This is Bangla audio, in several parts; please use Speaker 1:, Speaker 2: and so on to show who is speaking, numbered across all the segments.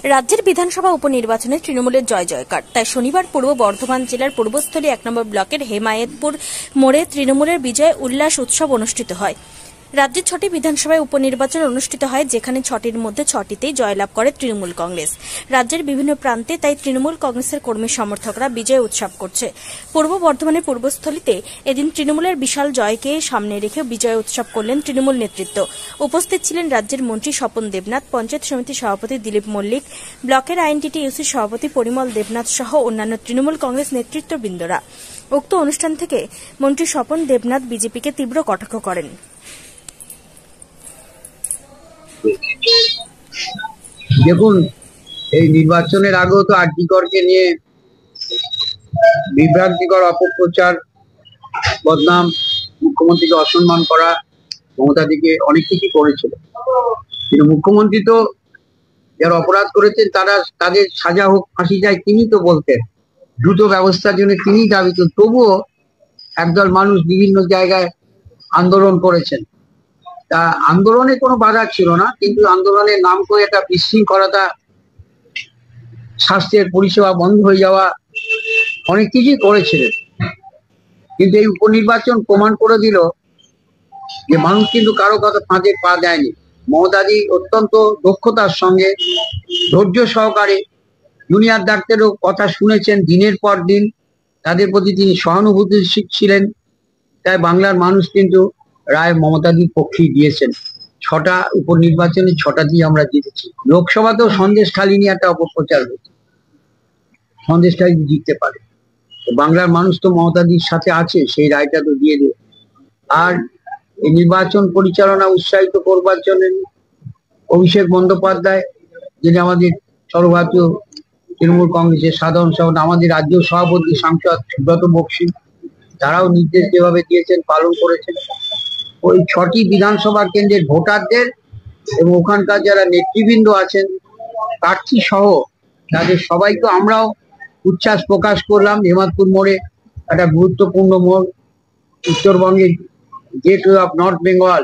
Speaker 1: রাজ্যের বিধানসভা উপনির্বাচনে তৃণমূলের জয় জয়কার। তাই শনিবার পূর্ব বর্ধমান জেলার পূর্বস্থলী 1 নম্বর ব্লকের হেমায়েতপুর মোড়ে তৃণমূলের বিজয় উল্লাস উৎসব অনুষ্ঠিত হয়। রাজ্যের 6টি বিধানসভায় উপনির্বাচন অনুষ্ঠিত হয়, যেখানে 6টির মধ্যে 6টিতেই জয়লাভ করে তৃণমূল কংগ্রেস। রাজ্যের বিভিন্ন প্রান্তে তাই তৃণমূল কংগ্রেসের কর্মী সমর্থকরা বিজয় উৎসব করছে। পূর্ব বর্ধমানের পূর্বস্থলীতে এদিন তৃণমূলের বিশাল জয়কে সামনে রেখে বিজয় উৎসব করলেন তৃণমূল নেতৃত্ব। উপস্থিত ছিলেন রাজ্যের মন্ত্রী স্বপন দেবনাথ, পঞ্চায়েত সমিতির সভাপতি দিলীপ মল্লিক, ব্লকের আইএনটিটিইউসির সভাপতি পরিমল দেবনাথ সহ অন্যান্য তৃণমূল কংগ্রেস নেতৃত্ববৃন্দরা। উক্ত অনুষ্ঠান থেকে মন্ত্রী স্বপন দেবনাথ বিজেপিকে তীব্র কটাক্ষ করেন।
Speaker 2: দেখুন, এই নির্বাচনের আগেও তো আরজিকরকে নিয়ে বিভ্রান্তিকর অপপ্রচার, বদনাম, মুখ্যমন্ত্রীকে অসম্মান করা, মমতাদিকে অনেক কিছু করেছিল। কিন্তু মুখ্যমন্ত্রী তো যারা অপরাধ করেছেন তাদের সাজা হোক, ফাঁসি যায়, তিনি তো বলতেন। দ্রুত ব্যবস্থার জন্য তিনি দাবি করতেন। তবুও একদল মানুষ বিভিন্ন জায়গায় আন্দোলন করেছেন। তা আন্দোলনে কোনো বাধা ছিল না, কিন্তু আন্দোলনের নাম করে একটা বিশৃঙ্খলতা, স্বাস্থ্যের পরিষেবা বন্ধ হয়ে যাওয়া, অনেক কিছুই করেছিলেন। কিন্তু এই উপনির্বাচন প্রমাণ করে দিল যে মানুষ কিন্তু কারো কথা ফাঁদে পা দেয়নি। মমতাদি অত্যন্ত দক্ষতার সঙ্গে ধৈর্য সহকারে জুনিয়র ডাক্তারও কথা শুনেছেন দিনের পর দিন, তাদের প্রতি তিনি সহানুভূতিশীল ছিলেন। তাই বাংলার মানুষ কিন্তু রায় মমতাদির পক্ষেই দিয়েছেন। 6টা উপনির্বাচনে 6টাতেই আমরা জিতেছি। লোকসভাতেও সন্দেশখালি নিয়ে একটা অপপ্রচার হয়েছে, সন্দেশখালি জিততে পারে। বাংলার মানুষ তো মমতাদির সাথে আছে, সেই রায়টা তো দিয়ে দেবে। আর এই নির্বাচন পরিচালনা উৎসাহিত করবার জন্য অভিষেক বন্দ্যোপাধ্যায়, যিনি আমাদের সর্বভারতীয় তৃণমূল কংগ্রেসের সাধারণ সম্পাদক, আমাদের রাজ্য সভাপতি সাংসদ সুব্রত বক্সী, তারাও নির্দেশ যেভাবে দিয়েছেন পালন করেছেন। ওই 6টি বিধানসভা কেন্দ্রের ভোটারদের এবং ওখানকার যারা নেতৃবৃন্দ আছেন, প্রার্থী সহ তাদের সবাইকে আমরাও উচ্ছ্বাস প্রকাশ করলাম। হেমায়তপুর মোড়ে একটা গুরুত্বপূর্ণ মোড়, উত্তরবঙ্গের গেটওয়ে অফ নর্থ বেঙ্গল,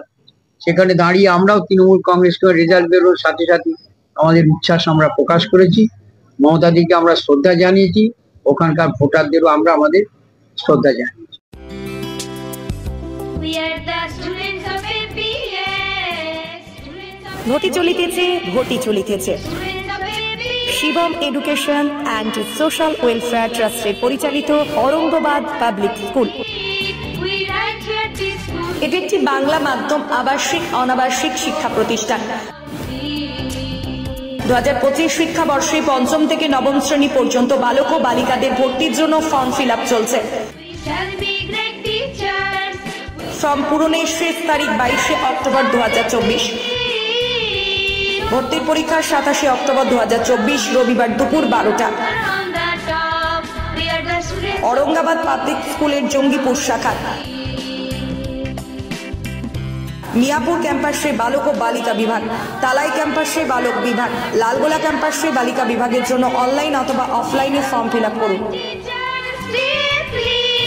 Speaker 2: সেখানে দাঁড়িয়ে আমরাও তৃণমূল কংগ্রেসকে রেজাল্ট বেরোর সাথে সাথে আমাদের উচ্ছ্বাস আমরা প্রকাশ করেছি। মমতাদিকে আমরা শ্রদ্ধা জানিয়েছি, ওখানকার ভোটারদেরও আমরা আমাদের শ্রদ্ধা জানিয়েছি।
Speaker 3: ঘটি চলিতেছে Shivam education and social welfare ট্রাস্টের পরিচালিত অরঙ্গবাদ পাবলিক স্কুল। এটি একটি বাংলা মাধ্যম আবাসিক অনাবাসিক শিক্ষা প্রতিষ্ঠান। 2025 শিক্ষাবর্ষে 5ম থেকে 9ম শ্রেণী পর্যন্ত বালক ও বালিকাদের ভর্তির জন্য ফর্ম ফিল আপ চলছে। ফর্ম পূরণের শেষ তারিখ 22 অক্টোবর 2024। ভর্তির পরীক্ষা 27 অক্টোবর 2024 রবিবার দুপুর 12টা। অরঙ্গাবাদ পাবলিক স্কুলের জঙ্গিপুর শাখা, মিয়াপুর ক্যাম্পাসে বালক ও বালিকা বিভাগ, তালাই ক্যাম্পাসে বালক বিভাগ, লালগোলা ক্যাম্পাসে বালিকা বিভাগের জন্য অনলাইন অথবা অফলাইনে ফর্ম ফিল আপ করুন।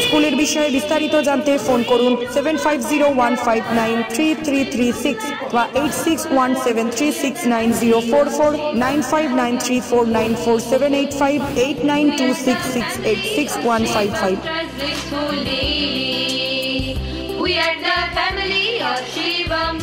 Speaker 3: স্কুলের বিষয়ে বিস্তারিত জানতে ফোন করুন 7501593336 বা 8617369044, 9593494785, 8926686155।
Speaker 4: We are the family of Shivam.